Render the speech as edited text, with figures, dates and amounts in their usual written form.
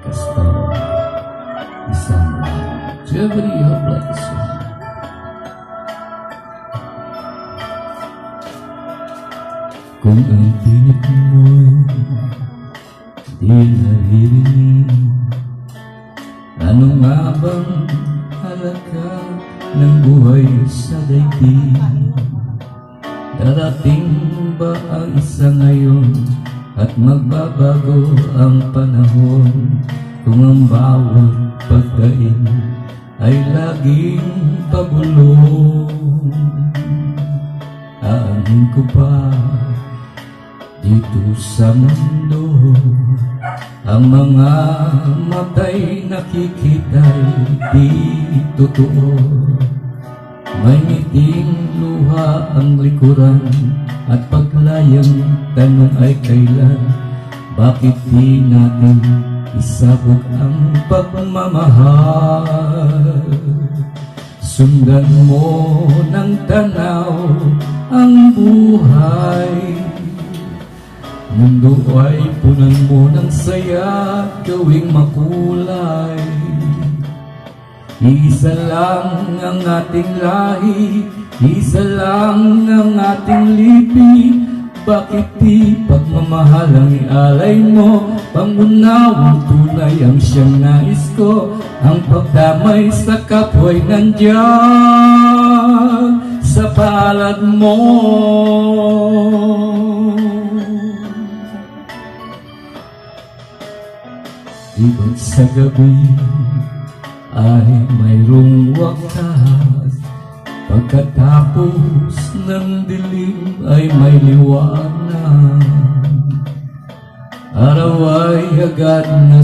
Pastor isang Jeffrey Hoblatson. Kung ang tinig mo'y di naririnig, ano nga bang halaga ng buhay sa daigdig? Darating ba ang isa ngayon at magbabago ang panahon? Kung ang bawat pagkain ay laging pabulong, aanin ko ba dito sa mundo ang mga matay nakikita'y di totoo? May ngiting luha ang likuran at paglayang tanong ay kailan? Bakit di natin isabog ang pagmamahal? Sundan mo ng tanaw ang buhay, mundo ay punan mo ng saya, gawing makulay. Isa lang ang ating lahi, isa lang ang ating lipi. Bakit di pagmamahal ang ialay mo? Pangunawang tunay ang siyang nais ko. Ang pagdamay sa kapwa'y nandiyan sa palad mo. Ibig sa gabi ay mayroong wakas, pagkatapos ng dilim ay may liwanag. Araw ay agad na